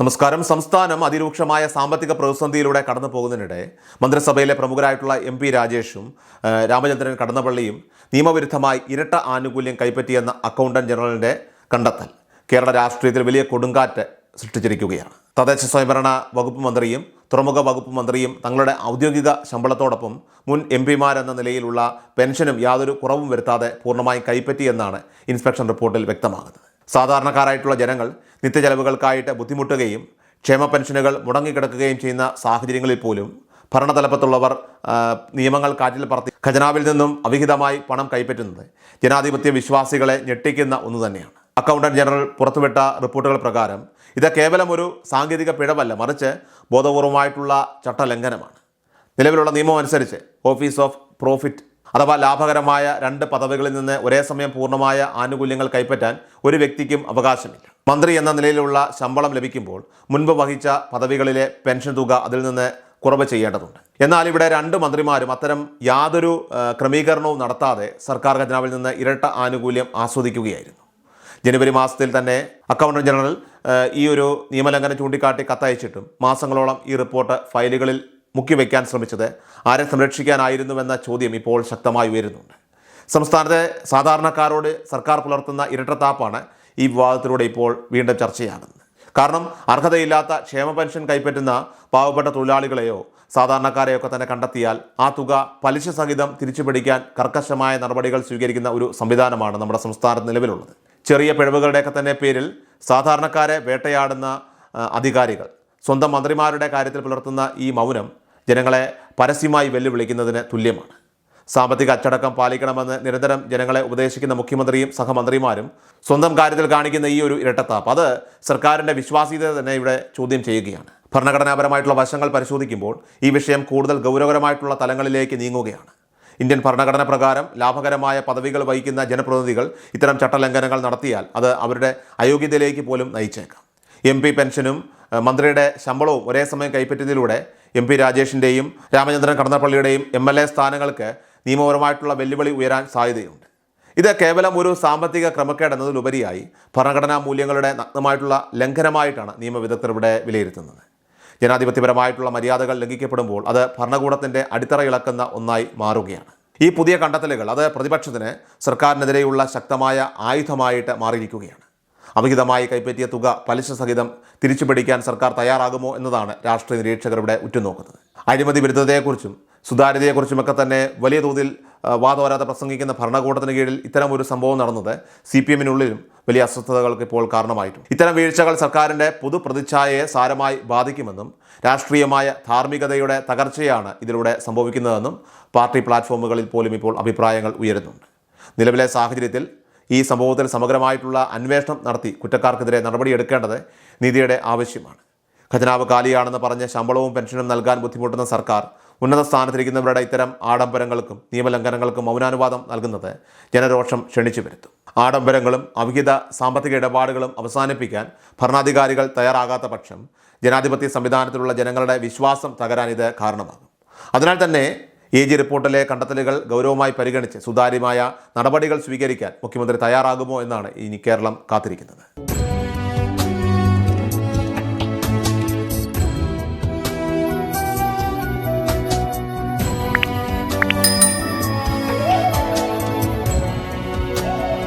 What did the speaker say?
നമസ്കാരം. സംസ്ഥാനം അതിരൂക്ഷമായ സാമ്പത്തിക പ്രതിസന്ധിയിലൂടെ കടന്നു പോകുന്നതിനിടെ മന്ത്രിസഭയിലെ പ്രമുഖരായിട്ടുള്ള MP രാജേഷും രാമചന്ദ്രൻ കടന്നപ്പള്ളിയും നിയമവിരുദ്ധമായി ഇരട്ട ആനുകൂല്യം കൈപ്പറ്റിയെന്ന അക്കൗണ്ടന്റ് ജനറലിന്റെ കണ്ടെത്തൽ കേരള രാഷ്ട്രീയത്തിൽ വലിയ കൊടുങ്കാറ്റ് സൃഷ്ടിച്ചിരിക്കുകയാണ്. തദ്ദേശ സ്വയംഭരണ വകുപ്പ് മന്ത്രിയും തുറമുഖ വകുപ്പ് മന്ത്രിയും തങ്ങളുടെ ഔദ്യോഗിക ശമ്പളത്തോടൊപ്പം മുൻ MPമാരെന്ന നിലയിലുള്ള പെൻഷനും യാതൊരു കുറവും വരുത്താതെ പൂർണ്ണമായും കൈപ്പറ്റിയെന്നാണ് ഇൻസ്പെക്ഷൻ റിപ്പോർട്ടിൽ വ്യക്തമാകുന്നത്. സാധാരണക്കാരായിട്ടുള്ള ജനങ്ങൾ നിത്യചെലവുകൾക്കായിട്ട് ബുദ്ധിമുട്ടുകയും ക്ഷേമ പെൻഷനുകൾ മുടങ്ങിക്കിടക്കുകയും ചെയ്യുന്ന സാഹചര്യങ്ങളിൽ പോലും ഭരണതലപ്പത്തുള്ളവർ നിയമങ്ങൾ കാറ്റിൽ പറത്തി ഖജനാവിൽ നിന്നും അവിഹിതമായി പണം കൈപ്പറ്റുന്നത് ജനാധിപത്യ വിശ്വാസികളെ ഞെട്ടിക്കുന്ന ഒന്ന് തന്നെയാണ്. അക്കൗണ്ടന്റ് ജനറൽ പുറത്തുവിട്ട റിപ്പോർട്ടുകൾ പ്രകാരം ഇത് കേവലം ഒരു സാങ്കേതിക പിഴവല്ല, മറിച്ച് ബോധപൂർവമായിട്ടുള്ള ചട്ടലംഘനമാണ്. നിലവിലുള്ള നിയമം അനുസരിച്ച് ഓഫീസ് ഓഫ് പ്രോഫിറ്റ് അഥവാ ലാഭകരമായ 2 പദവികളിൽ നിന്ന് ഒരേ സമയം പൂർണ്ണമായ ആനുകൂല്യങ്ങൾ കൈപ്പറ്റാൻ ഒരു വ്യക്തിക്കും അവകാശമില്ല. മന്ത്രി എന്ന നിലയിലുള്ള ശമ്പളം ലഭിക്കുമ്പോൾ മുൻപ് വഹിച്ച പദവികളിലെ പെൻഷൻ തുക അതിൽ നിന്ന് കുറവ് ചെയ്യേണ്ടതുണ്ട്. എന്നാൽ ഇവിടെ 2 മന്ത്രിമാരും അത്തരം യാതൊരു ക്രമീകരണവും നടത്താതെ സർക്കാർ ഖജനാവിൽ നിന്ന് ഇരട്ട ആനുകൂല്യം ആസ്വദിക്കുകയായിരുന്നു. ജനുവരി മാസത്തിൽ തന്നെ അക്കൗണ്ടന്റ് ജനറൽ ഈ ഒരു നിയമലംഘനം ചൂണ്ടിക്കാട്ടി കത്തയച്ചിട്ടും മാസങ്ങളോളം ഈ റിപ്പോർട്ട് ഫയലുകളിൽ മുക്കിവെക്കാൻ ശ്രമിച്ചത് ആരെ സംരക്ഷിക്കാനായിരുന്നുവെന്ന ചോദ്യം ഇപ്പോൾ ശക്തമായി ഉയരുന്നുണ്ട്. സംസ്ഥാനത്തെ സാധാരണക്കാരോട് സർക്കാർ പുലർത്തുന്ന ഇരട്ടത്താപ്പാണ് ഈ വിവാദത്തിലൂടെ ഇപ്പോൾ വീണ്ടും ചർച്ചയാകുന്നത്. കാരണം അർഹതയില്ലാത്ത ക്ഷേമ പെൻഷൻ കൈപ്പറ്റുന്ന പാവപ്പെട്ട തൊഴിലാളികളെയോ സാധാരണക്കാരെയൊക്കെ തന്നെ കണ്ടെത്തിയാൽ ആ തുക പലിശ സഹിതം തിരിച്ചുപിടിക്കാൻ കർക്കശമായ നടപടികൾ സ്വീകരിക്കുന്ന ഒരു സംവിധാനമാണ് നമ്മുടെ സംസ്ഥാനത്ത് നിലവിലുള്ളത്. ചെറിയ പിഴവുകളുടെയൊക്കെ തന്നെ പേരിൽ സാധാരണക്കാരെ വേട്ടയാടുന്ന അധികാരികൾ സ്വന്തം മന്ത്രിമാരുടെ കാര്യത്തിൽ പുലർത്തുന്ന ഈ മൗനം ജനങ്ങളെ പരസ്യമായി വെല്ലുവിളിക്കുന്നതിന് തുല്യമാണ്. സാമ്പത്തിക അച്ചടക്കം പാലിക്കണമെന്ന് നിരന്തരം ജനങ്ങളെ ഉപദേശിക്കുന്ന മുഖ്യമന്ത്രിയും സഹമന്ത്രിമാരും സ്വന്തം കാര്യത്തിൽ കാണിക്കുന്ന ഈ ഒരു ഇരട്ടത്താപ്പ് അത് സർക്കാരിൻ്റെ വിശ്വാസ്യത തന്നെ ഇവിടെ ചോദ്യം ചെയ്യുകയാണ്. ഭരണഘടനാപരമായിട്ടുള്ള വശങ്ങൾ പരിശോധിക്കുമ്പോൾ ഈ വിഷയം കൂടുതൽ ഗൗരവകരമായിട്ടുള്ള തലങ്ങളിലേക്ക് നീങ്ങുകയാണ്. ഇന്ത്യൻ ഭരണഘടന പ്രകാരം ലാഭകരമായ പദവികൾ വഹിക്കുന്ന ജനപ്രതിനിധികൾ ഇത്തരം ചട്ടലംഘനങ്ങൾ നടത്തിയാൽ അത് അവരുടെ അയോഗ്യതയിലേക്ക് പോലും നയിച്ചേക്കാം. MP പെൻഷനും മന്ത്രിയുടെ ശമ്പളവും ഒരേ സമയം കൈപ്പറ്റിയതിലൂടെ MP രാജേഷിൻ്റെയും രാമചന്ദ്രൻ കടന്നപ്പള്ളിയുടെയും MLA സ്ഥാനങ്ങൾക്ക് നിയമപരമായിട്ടുള്ള വെല്ലുവിളി ഉയരാൻ സാധ്യതയുണ്ട്. ഇത് കേവലം ഒരു സാമ്പത്തിക ക്രമക്കേട് എന്നതിലുപരിയായി ഭരണഘടനാ മൂല്യങ്ങളുടെ നഗ്നമായിട്ടുള്ള ലംഘനമായിട്ടാണ് നിയമവിദഗ്ധർ ഇവിടെ വിലയിരുത്തുന്നത്. ജനാധിപത്യപരമായിട്ടുള്ള മര്യാദകൾ ലംഘിക്കപ്പെടുമ്പോൾ അത് ഭരണകൂടത്തിൻ്റെ അടിത്തറ ഇളക്കുന്ന ഒന്നായി മാറുകയാണ്. ഈ പുതിയ കണ്ടെത്തലുകൾ അത് പ്രതിപക്ഷത്തിന് സർക്കാരിനെതിരെയുള്ള ശക്തമായ ആയുധമായിട്ട് മാറിയിരിക്കുകയാണ്. അവിഹിതമായി കൈപ്പറ്റിയ തുക പലിശ സഹിതം തിരിച്ചുപിടിക്കാൻ സർക്കാർ തയ്യാറാകുമോ എന്നതാണ് രാഷ്ട്രീയ നിരീക്ഷകർ ഇവിടെ ഉറ്റുനോക്കുന്നത്. അഴിമതി വിരുദ്ധതയെക്കുറിച്ചും സുതാര്യതയെക്കുറിച്ചുമൊക്കെ തന്നെ വലിയ തോതിൽ വാദോരാതെ പ്രസംഗിക്കുന്ന ഭരണകൂടത്തിന് കീഴിൽ ഇത്തരം ഒരു സംഭവം നടന്നത് CPM-നുള്ളിലും വലിയ അസ്വസ്ഥതകൾക്ക് ഇപ്പോൾ കാരണമായിട്ടുണ്ട്. ഇത്തരം വീഴ്ചകൾ സർക്കാരിൻ്റെ പൊതുപ്രതിച്ഛായയെ സാരമായി ബാധിക്കുമെന്നും രാഷ്ട്രീയമായ ധാർമ്മികതയുടെ തകർച്ചയാണ് ഇതിലൂടെ സംഭവിക്കുന്നതെന്നും പാർട്ടി പ്ലാറ്റ്ഫോമുകളിൽ പോലും ഇപ്പോൾ അഭിപ്രായങ്ങൾ ഉയരുന്നുണ്ട്. നിലവിലെ സാഹചര്യത്തിൽ ഈ സംഭവത്തിൽ സമഗ്രമായിട്ടുള്ള അന്വേഷണം നടത്തി കുറ്റക്കാർക്കെതിരെ നടപടിയെടുക്കേണ്ടത് നീതിയുടെ ആവശ്യമാണ്. ഖജനാവ് കാലിയാണെന്ന് പറഞ്ഞ് ശമ്പളവും പെൻഷനും നൽകാൻ ബുദ്ധിമുട്ടുന്ന സർക്കാർ ഉന്നത സ്ഥാനത്തിരിക്കുന്നവരുടെ ഇത്തരം ആഡംബരങ്ങൾക്കും നിയമലംഘനങ്ങൾക്കും മൗനാനുവാദം നൽകുന്നത് ജനരോഷം ക്ഷണിച്ചു വരുത്തും. ആഡംബരങ്ങളും അവിഹിത സാമ്പത്തിക ഇടപാടുകളും അവസാനിപ്പിക്കാൻ ഭരണാധികാരികൾ തയ്യാറാകാത്ത പക്ഷം ജനാധിപത്യ സംവിധാനത്തിലുള്ള ജനങ്ങളുടെ വിശ്വാസം തകരാൻ ഇത് കാരണമാകും. അതിനാൽ തന്നെ AG റിപ്പോർട്ടിലെ കണ്ടെത്തലുകൾ ഗൗരവമായി പരിഗണിച്ച് സുതാര്യമായ നടപടികൾ സ്വീകരിക്കാൻ മുഖ്യമന്ത്രി തയ്യാറാകുമോ എന്നാണ് ഇനി കേരളം കാത്തിരിക്കുന്നത്.